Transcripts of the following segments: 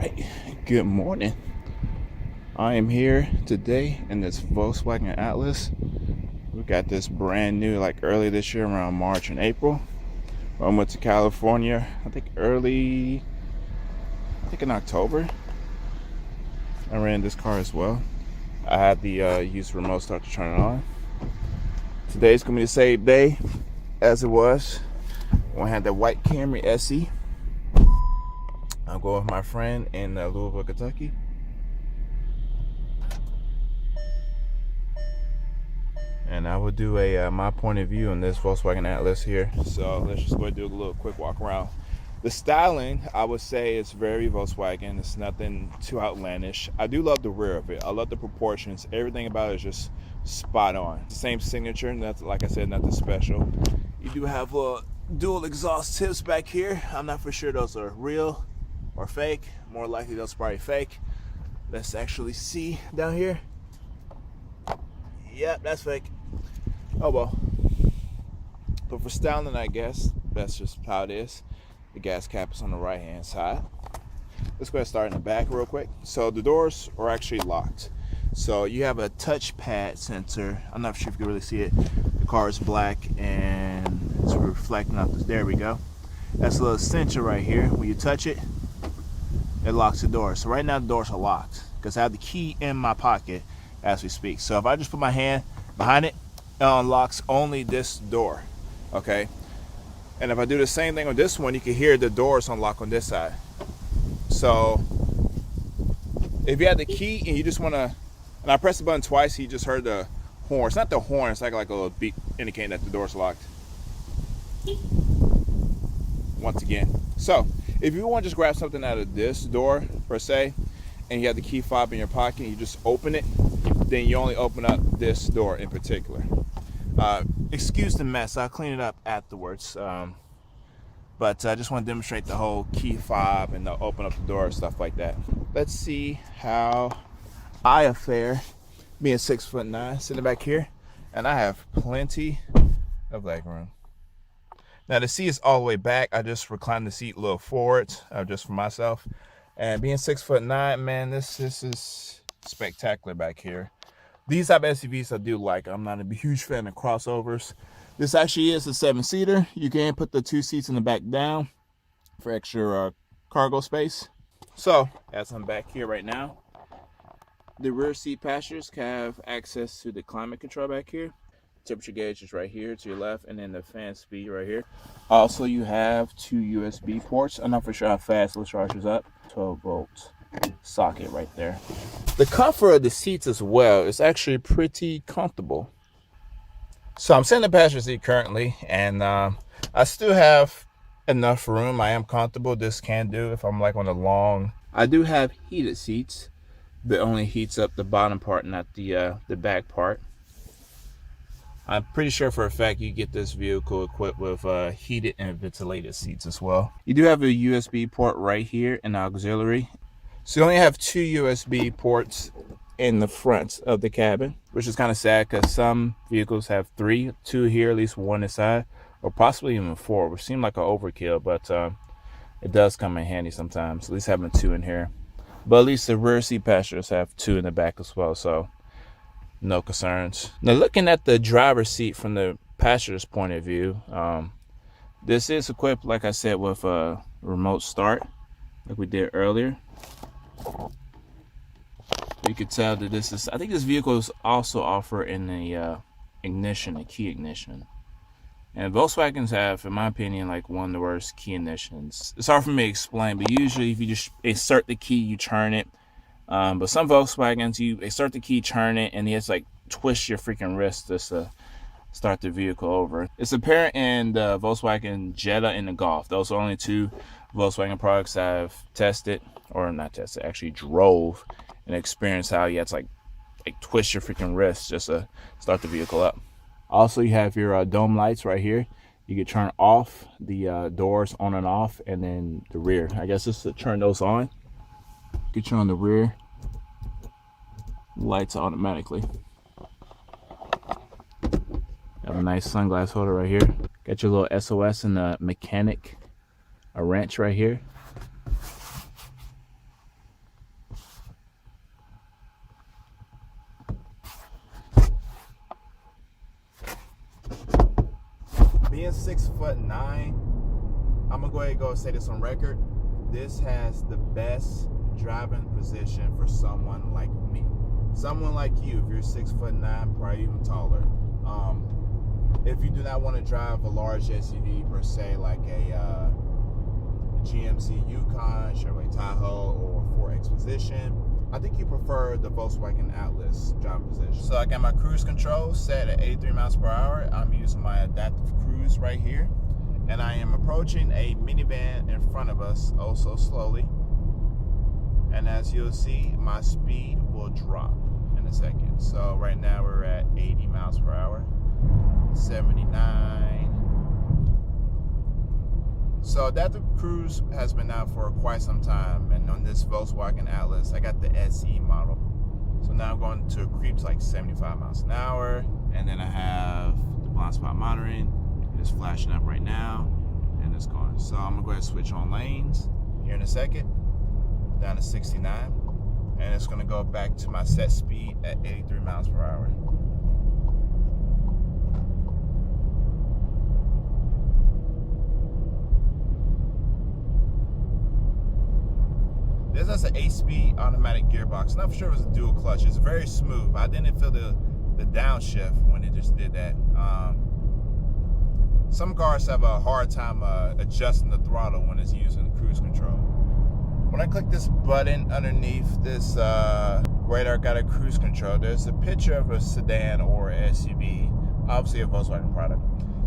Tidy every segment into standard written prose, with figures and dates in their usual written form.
right, good morning. I am here today in this Volkswagen Atlas. We got this brand new, like early this year, around March and April. I went to California, I think in October. I ran this car as well. I had the used remote start to turn it on. Today's gonna be the same day as it was when I had that white Camry SE. I'm going with my friend in Louisville, Kentucky. And I will do a my point of view on this Volkswagen Atlas here. So let's just go and do a little quick walk around. The styling, I would say, is very Volkswagen. It's nothing too outlandish. I do love the rear of it. I love the proportions. Everything about it is just spot on. Same signature, nothing, like I said, nothing special. You do have dual exhaust tips back here. I'm not for sure those are real or fake. More likely those are probably fake. Let's actually see down here. Yep, that's fake. Oh well. But for styling, I guess that's just how it is. The gas cap is on the right hand side. Let's go ahead and start in the back real quick. So the doors are actually locked. So you have a touchpad sensor. I'm not sure if you can really see it. The car is black and it's reflecting off this. There we go. That's a little sensor right here. When you touch it, it locks the door. So right now the doors are locked because I have the key in my pocket as we speak. So if I just put my hand behind it, it unlocks only this door. Okay. And if I do the same thing on this one, you can hear the doors unlock on this side. So if you have the key and you just want to, and I press the button twice, you just heard the horn. It's not the horn, it's like a little beep indicating that the door's locked. Once again. So if you want to just grab something out of this door per se, and you have the key fob in your pocket and you just open it, then you only open up this door in particular. Excuse the mess, I'll clean it up afterwards. But I just want to demonstrate the whole key fob and the open up the door and stuff like that. Let's see how I fare being 6'9", sitting back here, and I have plenty of leg room. Now the seat is all the way back. I just reclined the seat a little forward, just for myself. And being 6'9", man, this is spectacular back here. These type of SUVs I do like. I'm not a huge fan of crossovers. This actually is a 7-seater. You can put the 2 seats in the back down for extra cargo space. So, as I'm back here right now, the rear seat passengers have access to the climate control back here. Temperature gauge is right here to your left, and then the fan speed right here. Also, you have 2 USB ports. I'm not for sure how fast this charges up. 12-volt socket right there. The comfort of the seats as well is actually pretty comfortable. So I'm sitting in the passenger seat currently, and I still have enough room. I am comfortable. This can do if I'm like on a long. I do have heated seats, but only heats up the bottom part, not the back part. I'm pretty sure for a fact you get this vehicle equipped with heated and ventilated seats as well. You do have a USB port right here in the auxiliary. So you only have 2 USB ports in the front of the cabin, which is kind of sad because some vehicles have 3, 2 here, at least 1 inside, or possibly even 4, which seemed like an overkill, but it does come in handy sometimes, at least having 2 in here. But at least the rear seat passengers have 2 in the back as well, so no concerns. Now looking at the driver's seat from the passenger's point of view, this is equipped, like I said, with a remote start, like we did earlier. You could tell that this is, I think this vehicle is also offered in the ignition, a key ignition. And Volkswagens have, in my opinion, like one of the worst key ignitions. It's hard for me to explain, but usually if you just insert the key, you turn it. But some Volkswagens, you insert the key, turn it, and you just like twist your freaking wrist just to start the vehicle over. It's apparent in the Volkswagen Jetta and the Golf. Those are only 2 Volkswagen products I've tested, or not tested, actually drove and experienced how you have to like twist your freaking wrist just to start the vehicle up. Also, you have your dome lights right here. You can turn off the doors on and off, and then the rear. I guess just to turn those on. You can turn on the rear lights automatically. Have a nice sunglass holder right here. Got your little SOS, and the mechanic, a wrench right here. being 6'9", I'm gonna go ahead and go and say this on record. This has the best driving position for someone like me. Someone like you, if you're 6'9", probably even taller. If you do not want to drive a large SUV per se, like a GMC Yukon, Chevrolet Tahoe, or Ford Expedition, I think you prefer the Volkswagen Atlas driving position. So I got my cruise control set at 83 miles per hour. I'm using my adaptive cruise right here. And I am approaching a minivan in front of us, oh so slowly. And as you'll see, my speed will drop in a second. So right now we're at 80 miles per hour, 79. So adaptive cruise has been out for quite some time, and on this Volkswagen Atlas, I got the SE model. So now I'm going to creep to like 75 miles an hour, and then I have the blind spot monitoring. It's flashing up right now, and it's going. So I'm gonna go ahead and switch on lanes here in a second, down to 69, and it's gonna go back to my set speed at 83 miles per hour. This has an 8-speed automatic gearbox. Not for sure it was a dual clutch. It's very smooth. I didn't feel the downshift when it just did that. Some cars have a hard time adjusting the throttle when it's using cruise control. When I click this button underneath this radar guided cruise control, there's a picture of a sedan or SUV, obviously a Volkswagen product.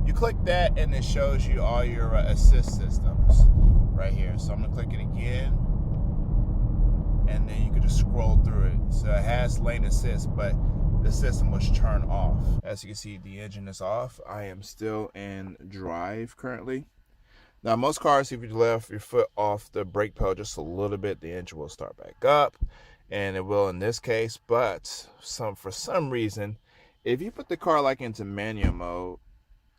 You click that and it shows you all your assist systems right here. So I'm gonna click it again, and then you can just scroll through it. So it has lane assist, but the system was turned off. As you can see, the engine is off. I am still in drive currently. Now, most cars, if you left your foot off the brake pedal just a little bit, the engine will start back up, and it will in this case. But for some reason, if you put the car like into manual mode,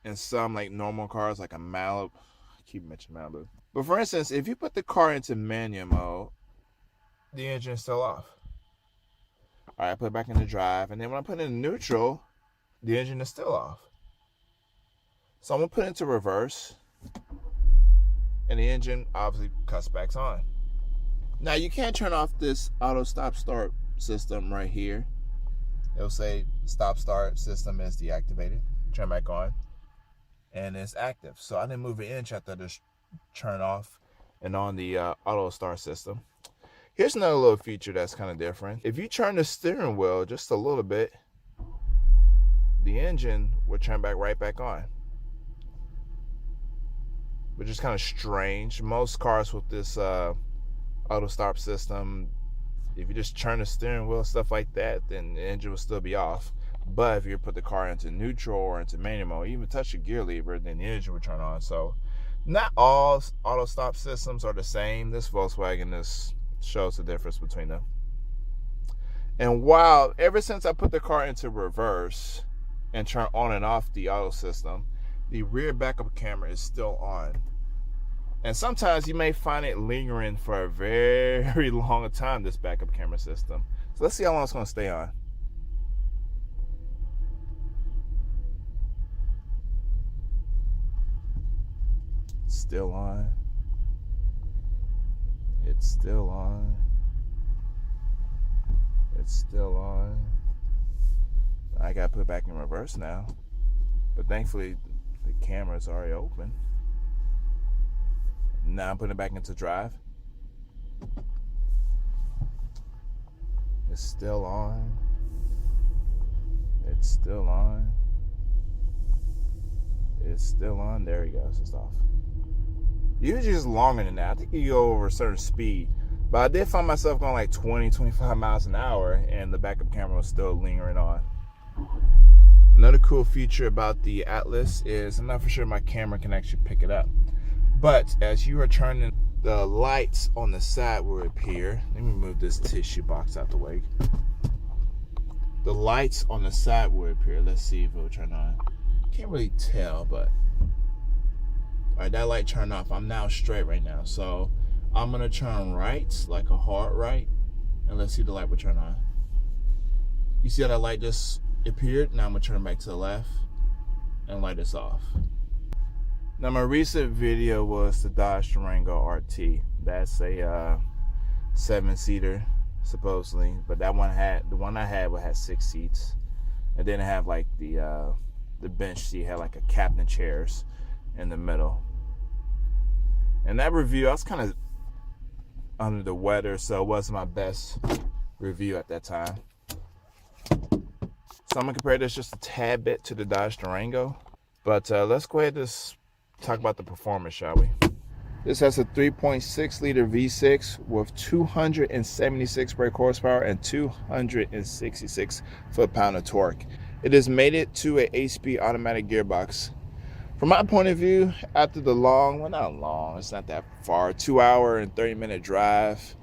in some like normal cars like a Malibu, I keep mentioning Malibu, but for instance, if you put the car into manual mode, the engine is still off. All right, I put it back into drive, and then when I put it in neutral, the engine is still off. So I'm gonna put it into reverse, and the engine obviously cuts back on. Now you can't turn off this auto stop start system right here. It'll say stop start system is deactivated. Turn back on, and it's active. So I didn't move an inch after this turn off and on the auto start system. Here's another little feature that's kind of different. If you turn the steering wheel just a little bit, the engine will turn right back on, which is kind of strange. Most cars with this auto stop system, if you just turn the steering wheel, stuff like that, then the engine will still be off. But if you put the car into neutral or into manual mode, even touch the gear lever, then the engine will turn on. So not all auto stop systems are the same. This Volkswagen shows the difference between them. And while ever since I put the car into reverse and turn on and off the auto system, the rear backup camera is still on. And sometimes you may find it lingering for a very long time, this backup camera system. So let's see how long it's going to stay on. It's still on. It's still on. It's still on. I gotta put it back in reverse now. But thankfully, the camera's already open. Now I'm putting it back into drive. It's still on. It's still on. It's still on. There he goes. It's off. Usually it's longer than that. I think you go over a certain speed. But I did find myself going like 20, 25 miles an hour, and the backup camera was still lingering on. Another cool feature about the Atlas is, I'm not for sure my camera can actually pick it up, but as you are turning, the lights on the side will appear. Let me move this tissue box out the way. The lights on the side will appear. Let's see if it will turn on. Can't really tell, but all right, that light turned off. I'm now straight right now, so I'm gonna turn right, like a hard right, and let's see if the light will turn on. You see how that light just appeared? Now I'm gonna turn back to the left and light this off. Now, my recent video was the Dodge Durango RT. That's a 7-seater, supposedly, but the one I had had 6 seats. It didn't have like the bench seat. It had like a captain chairs in the middle. And that review, I was kind of under the weather, so it wasn't my best review at that time. So I'm gonna compare this just a tad bit to the Dodge Durango. But let's go ahead and just talk about the performance, shall we? This has a 3.6 liter V6 with 276 brake horsepower and 266 foot-pound of torque. It is mated to an 8-speed automatic gearbox. From my point of view, after the well, not long, it's not that far, 2-hour and 30-minute drive,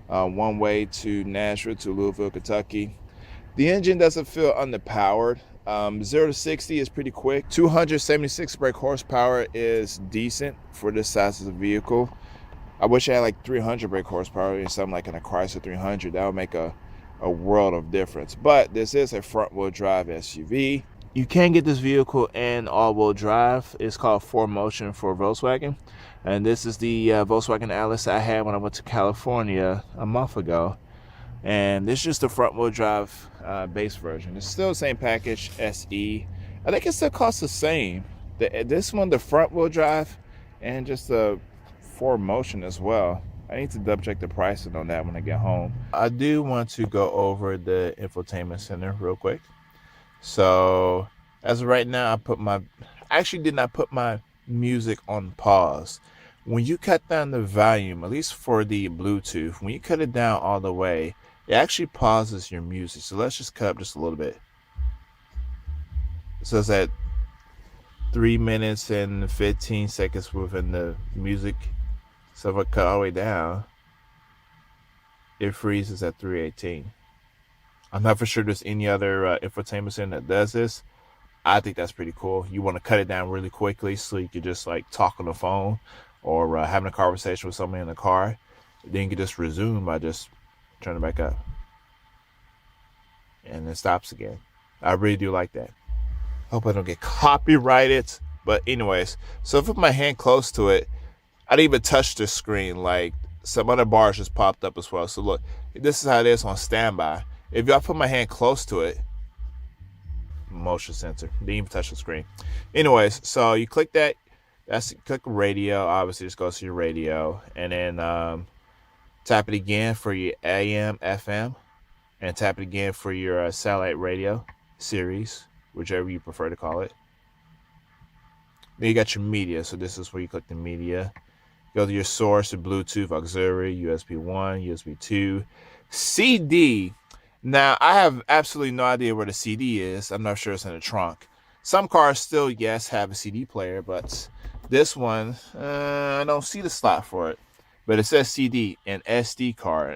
one way to Nashville to Louisville, Kentucky, the engine doesn't feel underpowered. 0 to 60 is pretty quick. 276 brake horsepower is decent for this size of the vehicle. I wish I had like 300 brake horsepower or something like in a Chrysler 300. That would make a world of difference. But this is a front-wheel drive SUV. You can get this vehicle in all-wheel drive. It's called 4Motion for Volkswagen. And this is the Volkswagen Atlas I had when I went to California a month ago. And this is just the front-wheel drive base version. It's still the same package, SE. I think it still costs the same. This one, the front-wheel drive, and just the 4Motion as well. I need to double check the pricing on that when I get home. I do want to go over the infotainment center real quick. So as of right now, I actually did not put my music on pause. When you cut down the volume, at least for the Bluetooth, when you cut it down all the way, it actually pauses your music. So let's just cut up just a little bit. So it's at 3 minutes and 15 seconds within the music. So if I cut all the way down, it freezes at 3:18. I'm not for sure there's any other infotainment center that does this. I think that's pretty cool. You want to cut it down really quickly so you can just like talk on the phone or having a conversation with somebody in the car. Then you can just resume by just turning it back up. And it stops again. I really do like that. Hope I don't get copyrighted. But anyways, so if I put my hand close to it, I didn't even touch the screen. Like some other bars just popped up as well. So look, this is how it is on standby. If I put my hand close to it, motion sensor, didn't even touch the screen. Anyways, so you click that. Click radio. Obviously, just goes to your radio, and then tap it again for your AM, FM, and tap it again for your satellite radio series, whichever you prefer to call it. Then you got your media. So this is where you click the media. Go to your source, your Bluetooth, auxiliary, USB 1, USB 2, CD. Now, I have absolutely no idea where the CD is. I'm not sure it's in the trunk. Some cars still, yes, have a CD player, but this one, I don't see the slot for it. But it says CD and SD card.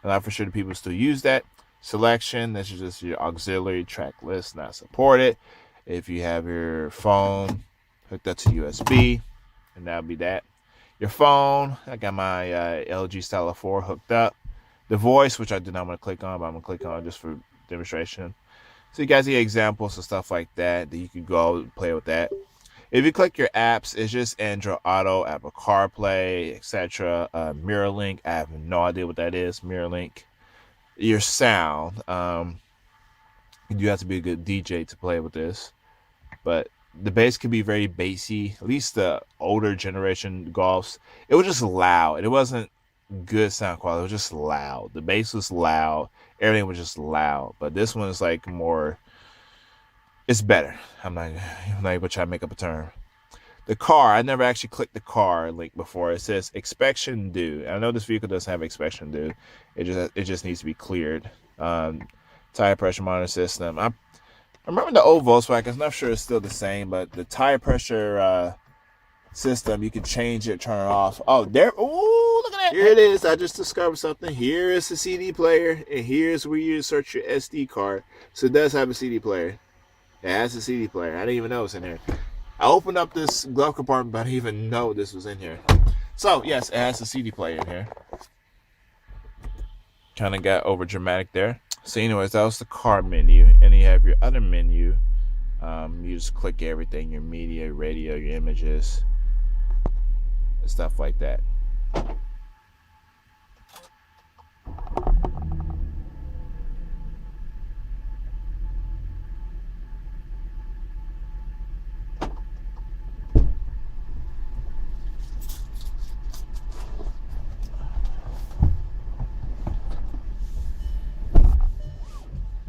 I'm not for sure the people still use that. Selection, this is just your auxiliary track list, not supported. If you have your phone hooked up to USB, and that'll be that. Your phone, I got my LG Stylo 4 hooked up. The voice, which I did not want to click on, but I'm going to click on just for demonstration. So you guys get examples of stuff like that you can go play with that. If you click your apps, it's just Android Auto, Apple CarPlay, etc. MirrorLink, I have no idea what that is, MirrorLink. Your sound, you do have to be a good DJ to play with this. But the bass can be very bassy, at least the older generation Golfs. It was just loud. It wasn't good sound quality. It was just loud. The bass was loud. Everything was just loud. But this one is like more, it's better. I'm not even trying to make up a term. The car, I never actually clicked the car link before. It says inspection due. I know this vehicle doesn't have inspection due. It just needs to be cleared. Tire pressure monitor system. I remember the old Volkswagen. I'm not sure it's still the same, but the tire pressure system, you can change it, turn it off. Oh, there. Ooh, look at that. Here it is. I just discovered something. Here is the CD player, and here's where you insert your SD card. So it does have a CD player. It has a CD player. I didn't even know it's in here. I opened up this glove compartment, but I didn't even know this was in here. So, yes, it has a CD player in here. Kind of got over dramatic there. So anyways, that was the car menu. And you have your other menu You just click everything, your media, radio, your images, and stuff like that.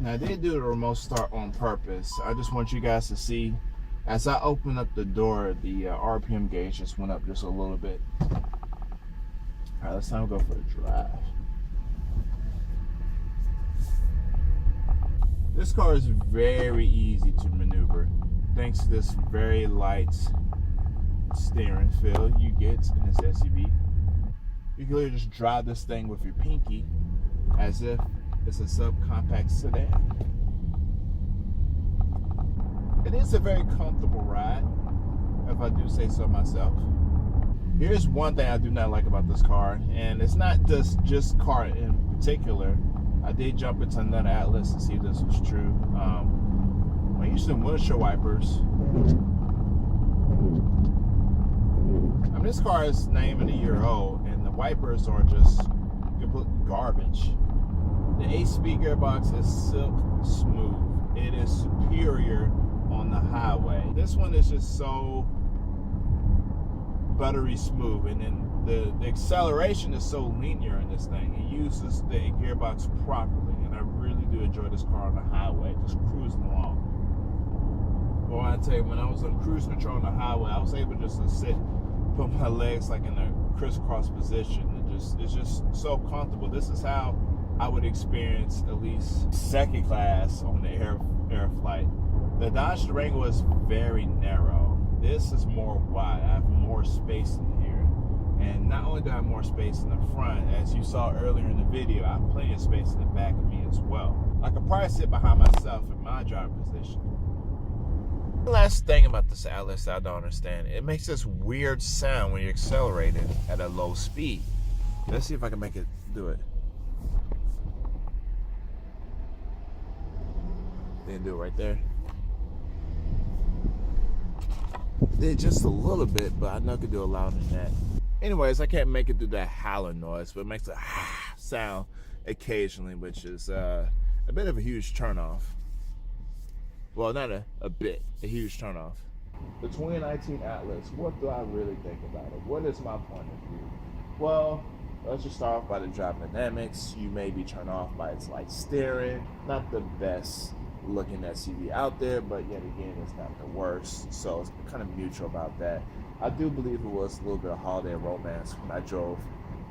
Now, I did do the remote start on purpose. I just want you guys to see, as I open up the door, the RPM gauge just went up just a little bit. All right, let's time to go for the drive. This car is very easy to maneuver thanks to this very light steering feel you get in this SUV. You can literally just drive this thing with your pinky as if it's a subcompact sedan. It is a very comfortable ride, if I do say so myself. Here's one thing I do not like about this car, and it's not just car in particular. I did jump into another Atlas to see if this was true. I'm using windshield wipers. I mean, this car is not even a year old, and the wipers are just complete garbage. The 8-speed gearbox is silk smooth. It is superior on the highway. This one is just so buttery smooth, and then the acceleration is so linear in this thing. It uses the gearbox properly, and I really do enjoy this car on the highway, just cruising along. Well, I tell you, when I was on cruise control on the highway, I was able just to sit, put my legs like in a crisscross position. It's just so comfortable. This is how I would experience at least second class on the air flight. The Dodge Durango is very narrow. This is more wide. I have more space in here. And not only do I have more space in the front, as you saw earlier in the video, I have plenty of space in the back of me as well. I could probably sit behind myself in my driving position. The last thing about this Atlas I don't understand, it makes this weird sound when you're accelerating at a low speed. Let's see if I can make it do it. Didn't do it right there. Did just a little bit, but I know I could do it louder than that. Anyways, I can't make it do that howling noise, but it makes a sound occasionally, which is a bit of a huge turnoff. Well, not a bit, a huge turnoff. The 2019 Atlas, what do I really think about it? What is my point of view? Well, let's just start off by the drive dynamics. You may be turned off by its light steering. Not the best looking SUV out there, but yet again, it's not the worst. So it's kind of mutual about that. I do believe it was a little bit of holiday romance when I drove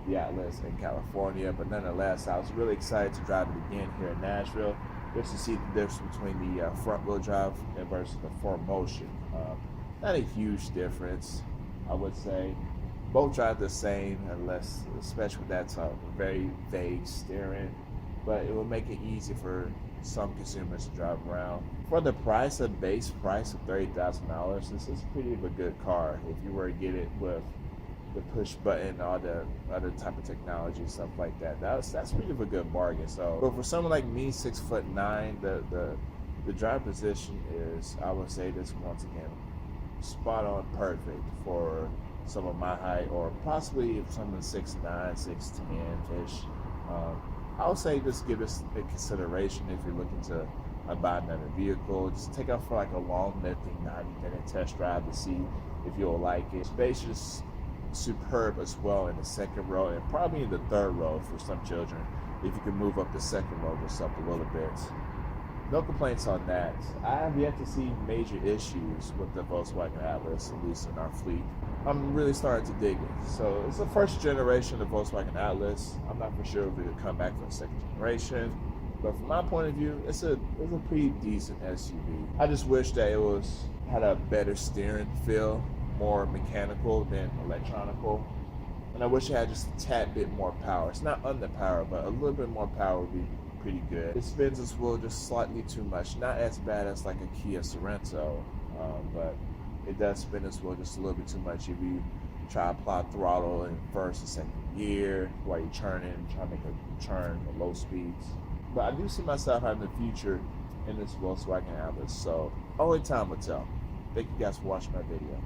the Atlas in California, but nonetheless, I was really excited to drive it again here in Nashville, just to see the difference between the front-wheel drive versus the 4Motion. Not a huge difference, I would say. Both drive the same, unless, especially with that very vague steering, but it will make it easy for some consumers to drive around. For the price, a base price of $30,000, this is pretty of a good car. If you were to get it with the push button, all the other type of technology, stuff like that, that's pretty of a good bargain. So, but for someone like me, 6'9", the drive position is, I would say this once again, spot on perfect for someone my height, or possibly if someone 6'9", 6'10" ish. I would say just give this a consideration if you're looking to buy another vehicle. Just take out for like a long, lengthy 90-minute test drive to see if you'll like it. Space is superb as well in the second row, and probably in the third row for some children, if you can move up the second row just up a little bit. No complaints on that. I have yet to see major issues with the Volkswagen Atlas, at least in our fleet. I'm really starting to dig it. So it's the first generation of Volkswagen Atlas. I'm not for sure if it could come back for a second generation, but from my point of view, it's a pretty decent SUV. I just wish that it had a better steering feel, more mechanical than electronical, and I wish it had just a tad bit more power. It's not underpowered, but a little bit more power would be pretty good. It spins its wheel just slightly too much. Not as bad as like a Kia Sorento, but it does spin its wheel just a little bit too much if you try to apply throttle in first and second gear while you're turning, trying to make a turn at low speeds. But I do see myself in the future in this Volkswagen Atlas. So only time will tell. Thank you guys for watching my video.